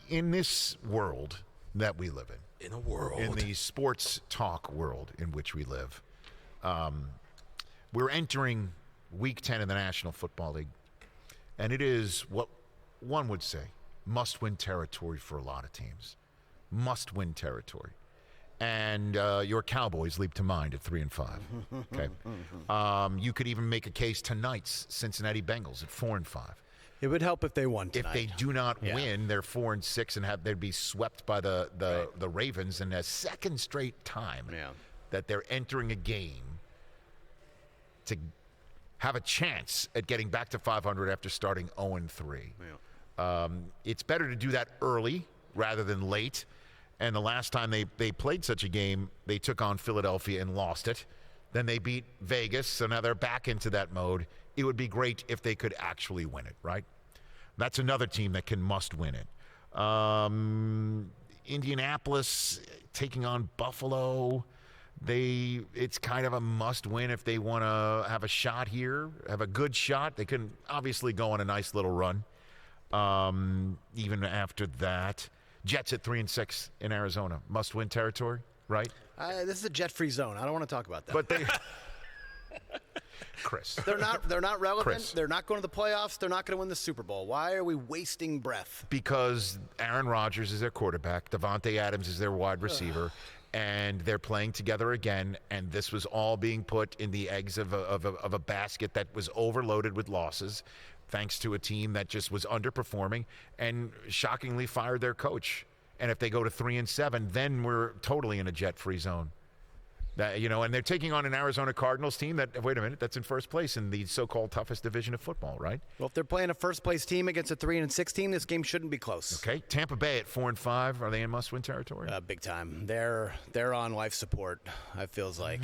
in this world that we live in the sports talk world in which we live, we're entering Week 10 in the National Football League, and it is what one would say must-win territory for a lot of teams. Must-win territory. And your Cowboys leap to mind at 3-5. Okay, you could even make a case tonight's Cincinnati Bengals at 4-5. It would help if they won tonight. If they do not win, they're 4-6 and they'd be swept by the Ravens in a second straight time that they're entering a game to have a chance at getting back to 500 after starting 0-3. It's better to do that early rather than late. And the last time they played such a game, they took on Philadelphia and lost it. Then they beat Vegas, so now they're back into that mode. It would be great if they could actually win it, right? That's another team that can must win it. Indianapolis taking on Buffalo. It's kind of a must win if they want to have a shot here, have a good shot. They can obviously go on a nice little run. Even after that. Jets at 3-6 in Arizona. Must-win territory, right? This is a jet-free zone. I don't want to talk about that. But they, Chris, they're not relevant. Chris. They're not going to the playoffs. They're not going to win the Super Bowl. Why are we wasting breath? Because Aaron Rodgers is their quarterback, Devontae Adams is their wide receiver, and they're playing together again. And this was all being put in the eggs of a basket that was overloaded with losses, thanks to a team that just was underperforming and shockingly fired their coach. And if they go to 3-7, then we're totally in a jet-free zone. And they're taking on an Arizona Cardinals team that's in first place in the so-called toughest division of football, right? Well, if they're playing a first-place team against a 3-6 team, this game shouldn't be close. Okay, Tampa Bay at 4-5. Are they in must-win territory? Big time. They're on life support, it feels like.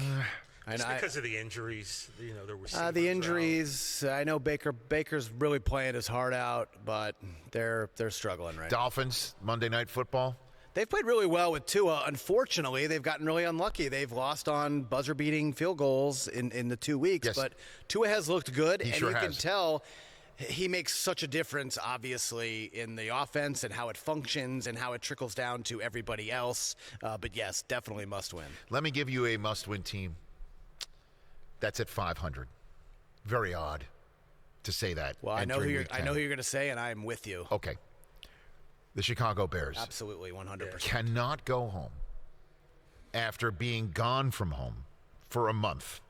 It's because of the injuries, there were the injuries. I know Baker's really playing his heart out, but they're struggling right now. Dolphins, Monday Night Football. They've played really well with Tua. Unfortunately, they've gotten really unlucky. They've lost on buzzer-beating field goals in the 2 weeks, but Tua has looked good, you can tell he makes such a difference, obviously, in the offense and how it functions and how it trickles down to everybody else. But yes, definitely must win. Let me give you a must-win team. That's at 500. Very odd to say that. Well, I know who you're going to say, and I'm with you. Okay. The Chicago Bears. Absolutely, 100%. Cannot go home after being gone from home for a month.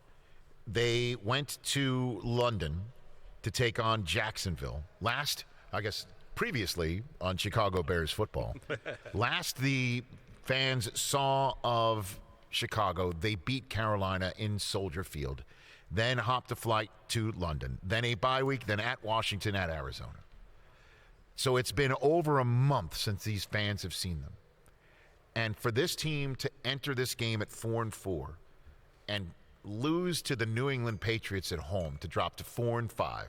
They went to London to take on Jacksonville. Previously on Chicago Bears football. Last the fans saw of Chicago, they beat Carolina in Soldier Field, then hopped a flight to London, then a bye week, then at Washington, at Arizona. So it's been over a month since these fans have seen them. And for this team to enter this game at 4-4 and lose to the New England Patriots at home to drop to 4-5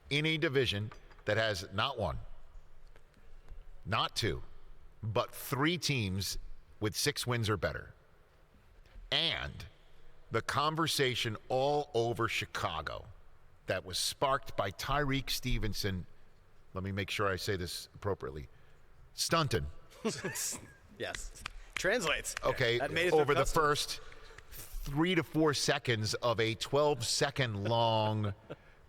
in a division that has not one, not two, but three teams with 6 wins or better. And the conversation all over Chicago that was sparked by Tyreek Stevenson, let me make sure I say this appropriately, stunted. Yes. Translates. Okay, over the first 3 to 4 seconds of a 12-second long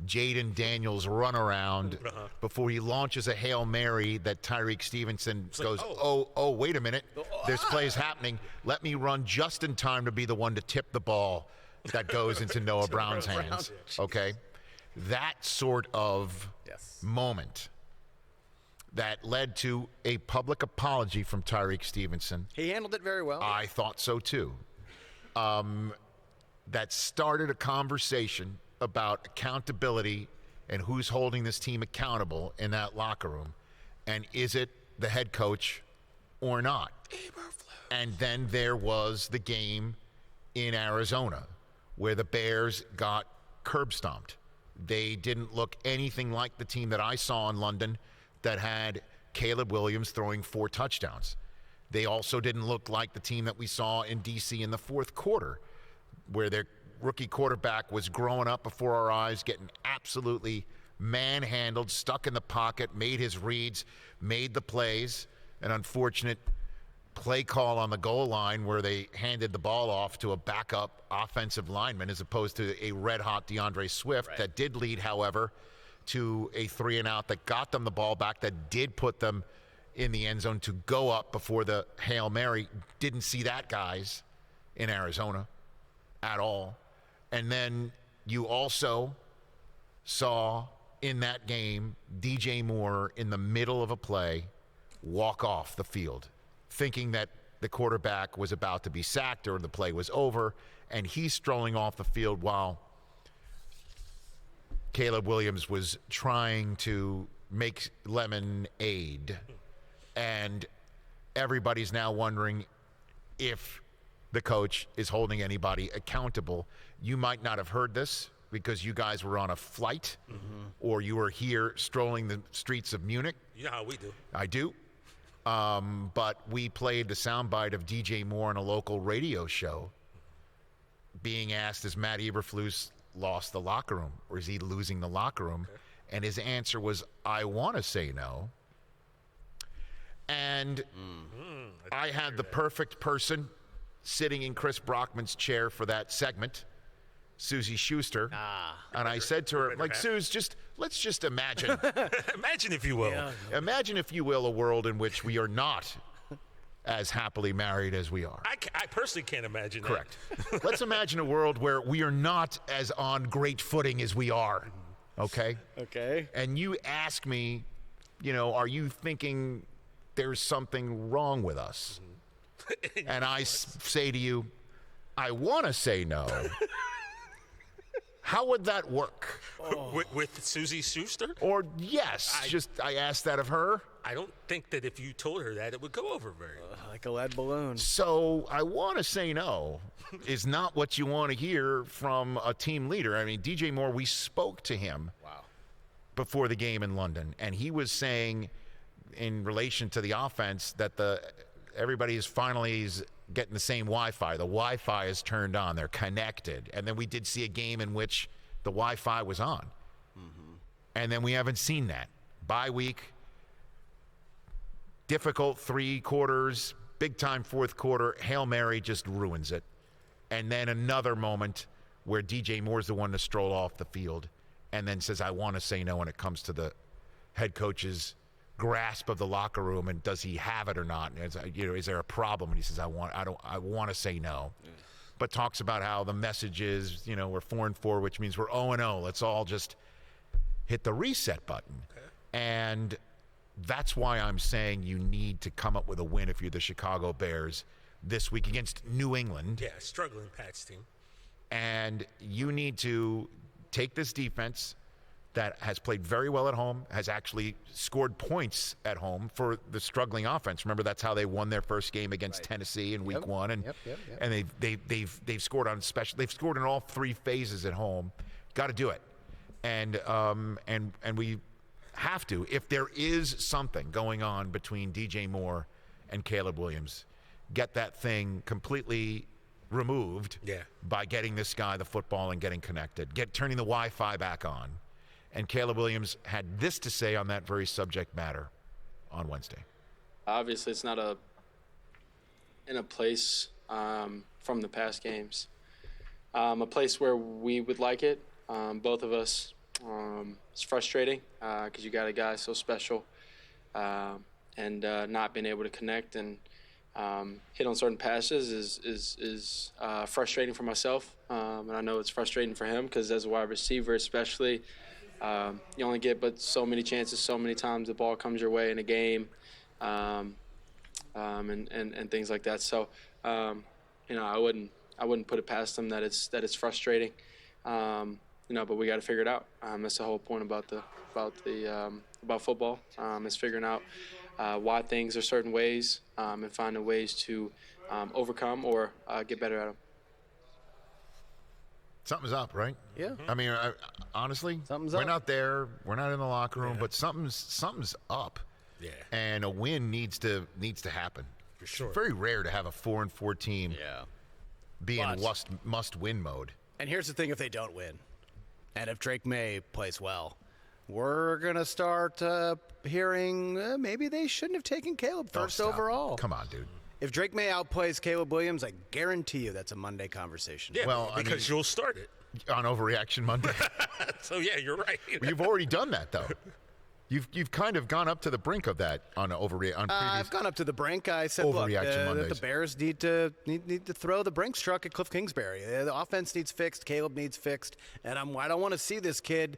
Jaden Daniels runaround before he launches a Hail Mary that Tyreek Stevenson goes, wait a minute, there's plays happening. Let me run just in time to be the one to tip the ball that goes into Noah Brown's hands. Okay? That sort of moment that led to a public apology from Tyreek Stevenson. He handled it very well. I thought so too. That started a conversation about accountability and who's holding this team accountable in that locker room. And is it the head coach or not? And then there was the game in Arizona where the Bears got curb stomped. They didn't look anything like the team that I saw in London that had Caleb Williams throwing 4 touchdowns. They also didn't look like the team that we saw in D.C. in the fourth quarter, where their rookie quarterback was growing up before our eyes, getting absolutely manhandled, stuck in the pocket, made his reads, made the plays. an unfortunate play call on the goal line where they handed the ball off to a backup offensive lineman as opposed to a red-hot DeAndre Swift that did lead, however, to a 3-and-out that got them the ball back, that did put them in the end zone to go up before the Hail Mary. Didn't see that, guys, in Arizona at all. And then you also saw in that game DJ Moore in the middle of a play walk off the field, thinking that the quarterback was about to be sacked or the play was over, and he's strolling off the field while Caleb Williams was trying to make lemonade. And everybody's now wondering if the coach is holding anybody accountable. You might not have heard this because you guys were on a flight or you were here strolling the streets of Munich. You know how we do. I do. But we played the soundbite of DJ Moore on a local radio show being asked, has Matt Eberflus lost the locker room or is he losing the locker room? Okay. And his answer was, I want to say no. And I had the perfect person sitting in Chris Brockman's chair for that segment, Susie Schuster. And I said to her, like, Suze, let's just imagine. Imagine, if you will. Yeah. Imagine, if you will, a world in which we are not as happily married as we are. I personally can't imagine Correct. That. Let's imagine a world where we are not as on great footing as we are, okay? Okay. And you ask me, are you thinking there's something wrong with us? And I say to you, I want to say no. How would that work? With Susie Schuster? Or yes, I asked that of her. I don't think that if you told her that, it would go over very well. Like a lead balloon. So I want to say no is not what you want to hear from a team leader. I mean, DJ Moore, we spoke to him before the game in London, and he was saying in relation to the offense that everybody is finally getting the same Wi-Fi. The Wi-Fi is turned on. They're connected. And then we did see a game in which the Wi-Fi was on. And then we haven't seen that. Bye week, difficult 3 quarters, big-time fourth quarter. Hail Mary just ruins it. And then another moment where DJ Moore's the one to stroll off the field and then says, I want to say no when it comes to the head coach's grasp of the locker room, and does he have it or not? And is there a problem? And he says, I want to say no. But talks about how the message is, we're 4-4, which means we're 0-0. Let's all just hit the reset button. Okay. And that's why I'm saying you need to come up with a win if you're the Chicago Bears this week against New England. Yeah, struggling Pats team. And you need to take this defense that has played very well at home, has actually scored points at home for the struggling offense. Remember, that's how they won their first game against Tennessee in Week 1, and and they've scored on special. They've scored in all 3 phases at home. Got to do it, and we have to. If there is something going on between DJ Moore and Caleb Williams, get that thing completely removed by getting this guy the football and getting connected, turning the Wi-Fi back on. And Caleb Williams had this to say on that very subject matter on Wednesday. Obviously, it's not in a place from the past games, a place where we would like it, both of us. It's frustrating because you got a guy so special and not being able to connect and hit on certain passes is frustrating for myself. And I know it's frustrating for him because as a wide receiver especially, you only get but so many chances, so many times the ball comes your way in a game, and things like that. So, I wouldn't put it past them that it's frustrating, but we got to figure it out. That's the whole point about football, is figuring out why things are certain ways, and finding ways to overcome or get better at them. Something's up, right? Yeah. I mean, honestly, we're not there. We're not in the locker room, but something's up. Yeah. And a win needs to happen. For sure. It's very rare to have a 4-4 team be in must-win mode. And here's the thing: if they don't win, and if Drake May plays well, we're going to start hearing maybe they shouldn't have taken Caleb first overall. Come on, dude. If Drake May outplays Caleb Williams, I guarantee you that's a Monday conversation. Yeah, Well, because you'll start it. On Overreaction Monday. So, yeah, you're right. You've already done that, though. You've kind of gone up to the brink of that on previous. I've gone up to the brink. I said, look, the Bears need to throw the Brinks truck at Cliff Kingsbury. The offense needs fixed. Caleb needs fixed. And I don't want to see this kid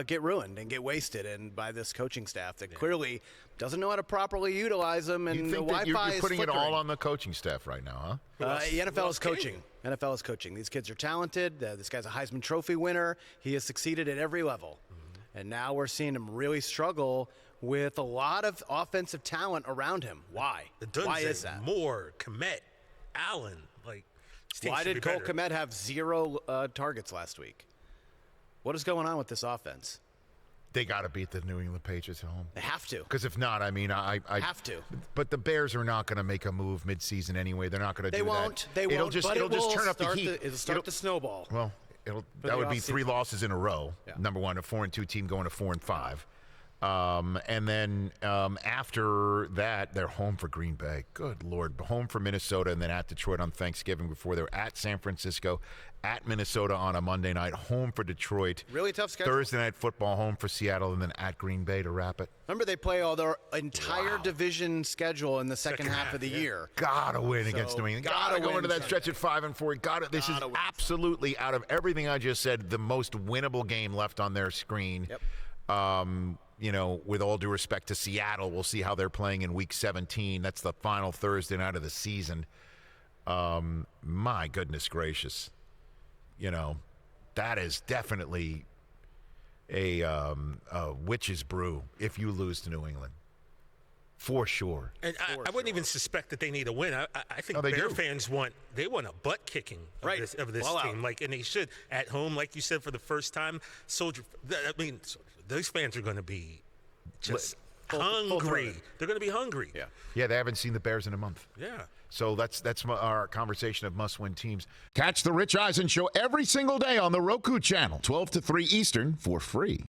get ruined and get wasted and by this coaching staff that clearly doesn't know how to properly utilize them. And You the think that Wi-Fi you're putting is it all flickering. on the coaching staff right now, huh? The NFL is coaching. NFL is coaching. These kids are talented. This guy's a Heisman Trophy winner. He has succeeded at every level. And now we're seeing him really struggle with a lot of offensive talent around him. Why? Why is that? Moore, Kmet, Allen. Why did Cole Kmet have 0 targets last week? What is going on with this offense? They got to beat the New England Patriots at home. They have to. Because if not, I have to. But the Bears are not going to make a move midseason anyway. They're not going to do that. They won't. It'll just turn up the heat. It'll start the snowball. Well, that would be 3 losses in a row. Yeah. Number one, a 4-2 team going to 4-5. And then after that, they're home for Green Bay. Good Lord. Home for Minnesota and then at Detroit on Thanksgiving before they're at San Francisco, at Minnesota on a Monday night, home for Detroit. Really tough schedule. Thursday Night Football, home for Seattle, and then at Green Bay to wrap it. Remember, they play all their entire division schedule in the second half of the year. Gotta win against New England. Gotta go into that stretch at 5-4. This is absolutely, out of everything I just said, the most winnable game left on their screen. Yep. With all due respect to Seattle, we'll see how they're playing in Week 17. That's the final Thursday night of the season. My goodness gracious. That is definitely a witch's brew if you lose to New England. For sure. And I wouldn't even suspect that they need a win. I think they Bear do. fans want a butt kicking of this team. And they should at home, like you said, for the first time. Those fans are going to be just hungry. They're going to be hungry. Yeah, they haven't seen the Bears in a month. Yeah. So that's our conversation of must-win teams. Catch the Rich Eisen Show every single day on the Roku Channel, 12 to 3 Eastern, for free.